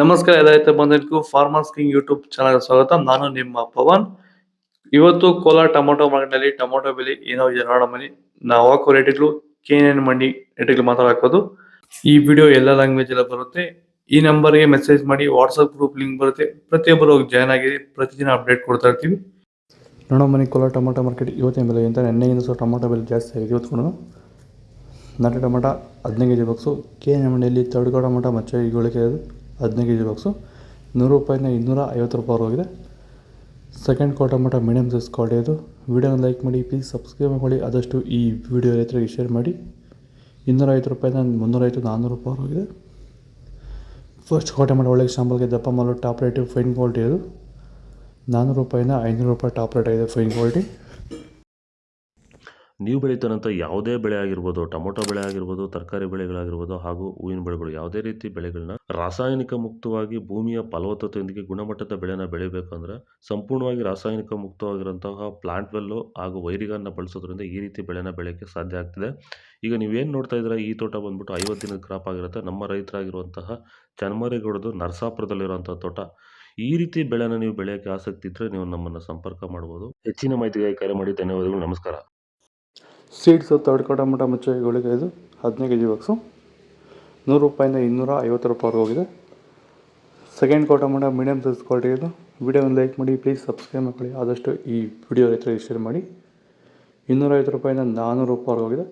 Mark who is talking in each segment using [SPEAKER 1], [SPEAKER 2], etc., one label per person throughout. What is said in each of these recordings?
[SPEAKER 1] ನಮಸ್ಕಾರ ರೈತ ಬಂಧುಗಳಿಗೂ farmers king YouTube channel ಸ್ವಾಗತ. ನಾನು ನಿಮ್ಮ ಪವನ್. ಇವತ್ತು ಕೋಲಾರ ಟೊಮೊಟೊ ಮಾರ್ಕೆಟ್ನಲ್ಲಿ ಟೊಮೊಟೊ ಬೆಲೆ ಏನೋ ಇದೆ ನೋಡೋಣ ಬನ್ನಿ. ನಾವು ಹಾಕೋ ರೇಟ್ಗಳು KNN ಮಂಡಿ ರೇಟ್ಗಳು ಮಾತಾಡೋದು. ಈ ವಿಡಿಯೋ ಎಲ್ಲ ಲ್ಯಾಂಗ್ವೇಜ್ ಎಲ್ಲ ಬರುತ್ತೆ. ಈ ನಂಬರ್ಗೆ ಮೆಸೇಜ್ ಮಾಡಿ, ವಾಟ್ಸಪ್ ಗ್ರೂಪ್ ಲಿಂಕ್ ಬರುತ್ತೆ, ಪ್ರತಿಯೊಬ್ಬರು ಜಾಯ್ನ್ ಆಗಿ ಪ್ರತಿದಿನ ಅಪ್ಡೇಟ್ ಕೊಡ್ತಾ ಇರ್ತೀವಿ. ನೋಡೋ ಮನೆ ಕೋಲಾರ ಟೊಮೊಟೊ ಮಾರ್ಕೆಟ್ ಇವತ್ತಿನ ಬೆಲೆ ಅಂತ ನೆನ್ನೆಗಿಂತ ಸ್ವಲ್ಪ ಟೊಮೊಟೊ ಬೆಲೆ ಜಾಸ್ತಿ ಆಗಿದೆ. ಇವತ್ತು ನಾಟಿ ಟೊಮೊಟೊ 15 kg ಬಾಕ್ಸು, KNN ಮಂಡಿಯಲ್ಲಿ ತರ್ಡ್ ಟೊಮೊಟೊ ಮಚ್ಚ ಗೋಳಿಕೆ 15 kg ಬಾಕ್ಸು ₹100 250 ಹೋಗಿದೆ. Second tomato medium size quality ಇದು. ವಿಡಿಯೋನ ಲೈಕ್ ಮಾಡಿ, ಪ್ಲೀಸ್ ಸಬ್ಸ್ಕ್ರೈಬ್ ಮಾಡಿ, ಆದಷ್ಟು ಈ ವಿಡಿಯೋ ರೈತರಿಗೆ ಶೇರ್ ಮಾಡಿ. ₹250 350 400 ಹೋಗಿದೆ. ಫಸ್ಟ್ ಟೊಮೊಟೊ ಒಳ್ಳೆ ಶಾಂಪಲ್ಗೆ ದಪ್ಪ ಮಾಲು ಟಾಪ್ ರೇಟು ಫೈನ್ ಕ್ವಾಲಿಟಿ ಅದು. ₹400 500 ಟಾಪ್ ರೇಟ್ ಆಗಿದೆ ಫೈನ್ ಕ್ವಾಲಿಟಿ.
[SPEAKER 2] ನೀವು ಬೆಳೀತಾರಂಥ ಯಾವುದೇ ಬೆಳೆ ಆಗಿರ್ಬೋದು, ಟೊಮೊಟೊ ಬೆಳೆ ಆಗಿರ್ಬೋದು, ತರಕಾರಿ ಬೆಳೆಗಳಾಗಿರ್ಬೋದು ಹಾಗೂ ಹೂವಿನ ಬೆಳೆಗಳು, ಯಾವುದೇ ರೀತಿ ಬೆಳೆಗಳನ್ನ ರಾಸಾಯನಿಕ ಮುಕ್ತವಾಗಿ ಭೂಮಿಯ ಫಲವತ್ತತೆಯೊಂದಿಗೆ ಗುಣಮಟ್ಟದ ಬೆಳೆನ ಬೆಳಿಬೇಕಂದ್ರೆ ಸಂಪೂರ್ಣವಾಗಿ ರಾಸಾಯನಿಕ ಮುಕ್ತವಾಗಿರುವಂತಹ ಪ್ಲಾಂಟ್ ವೆಲ್ಲು ಹಾಗೂ ವೈರಿಗನ್ನ ಬಳಸೋದ್ರಿಂದ ಈ ರೀತಿ ಬೆಳೆನ ಬೆಳೆಯೋಕ್ಕೆ ಸಾಧ್ಯ ಆಗ್ತಿದೆ. ಈಗ ನೀವೇನು ನೋಡ್ತಾ ಇದ್ದೀರಾ, ಈ ತೋಟ ಬಂದ್ಬಿಟ್ಟು 50 ದಿನದ ಕ್ರಾಪ್ ಆಗಿರುತ್ತೆ. ನಮ್ಮ ರೈತರಾಗಿರುವಂತಹ ಚನ್ಮರೇಗೌಡದು ನರಸಾಪುರದಲ್ಲಿರುವಂಥ ತೋಟ. ಈ ರೀತಿ ಬೆಳೆನ ನೀವು ಬೆಳೆಯೋಕ್ಕೆ ಆಸಕ್ತಿ ಇದ್ದರೆ ನೀವು ನಮ್ಮನ್ನು ಸಂಪರ್ಕ ಮಾಡ್ಬೋದು. ಹೆಚ್ಚಿನ ಮಾಹಿತಿಗಾಗಿ ಕರೆ ಮಾಡಿ. ಧನ್ಯವಾದಗಳು. ನಮಸ್ಕಾರ.
[SPEAKER 1] ಸೀಡ್ಸು ತರ್ಡ್ ಟೊಮೊಟೊ ಮಚ್ಚ ಗೋಳಿಕೆ ಇದು 15 kg ಬಾಕ್ಸು ₹100 250 ಹೋಗಿದೆ. Second tomato medium size quality ಇದು. ವಿಡಿಯೋನ ಲೈಕ್ ಮಾಡಿ, ಪ್ಲೀಸ್ ಸಬ್ಸ್ಕ್ರೈಬ್ ಮಾಡಿ, ಆದಷ್ಟು ಈ ವಿಡಿಯೋ ರೈತರಿಗೆ ಶೇರ್ ಮಾಡಿ. ₹250 400 ಹೋಗಿದೆ.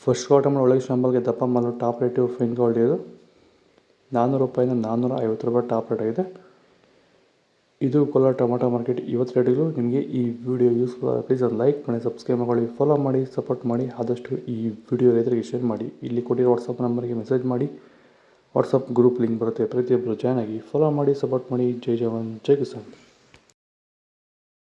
[SPEAKER 1] ಫಸ್ಟ್ ಟೊಮೊಟೊ ಒಳಗೆ ಶಾಂಪಲ್ಗೆ ದಪ್ಪ ಮಾಲು ಟಾಪ್ ರೇಟು ಫೈನ್ ಕ್ವಾಲಿಟಿ ಇದು. ₹400 450 ಟಾಪ್ ರೇಟ್ ಆಗಿದೆ. ಇದು ಕೋಲಾರ ಟೊಮೊಟೊ ಮಾರ್ಕೆಟ್ ಇವತ್ತು ರೇಟ್ಗಳು. ನಿಮಗೆ ಈ ವಿಡಿಯೋ ಯೂಸ್ಫುಲ್ ಆದರೆ ಪ್ಲೀಸ್ ಲೈಕ್ ಮಾಡಿ, ಸಬ್ಸ್ಕ್ರೈಬ್ ಮಾಡಿ, ಫಾಲೋ ಮಾಡಿ, ಸಪೋರ್ಟ್ ಮಾಡಿ, ಆದಷ್ಟು ಈ ವಿಡಿಯೋ ರೈತರಿಗೆ ಶೇರ್ ಮಾಡಿ. ಇಲ್ಲಿ ಕೊಟ್ಟಿರೋ ವಾಟ್ಸಪ್ ನಂಬರ್ಗೆ ಮೆಸೇಜ್ ಮಾಡಿ, ವಾಟ್ಸಪ್ ಗ್ರೂಪ್ ಲಿಂಕ್ ಬರುತ್ತೆ, ಪ್ರತಿಯೊಬ್ಬರು ಜಾಯ್ನ್ ಆಗಿ ಫಾಲೋ ಮಾಡಿ, ಸಪೋರ್ಟ್ ಮಾಡಿ. ಜೈ ಜವಾನ್ ಜೈ ಕಿಸಾನ್.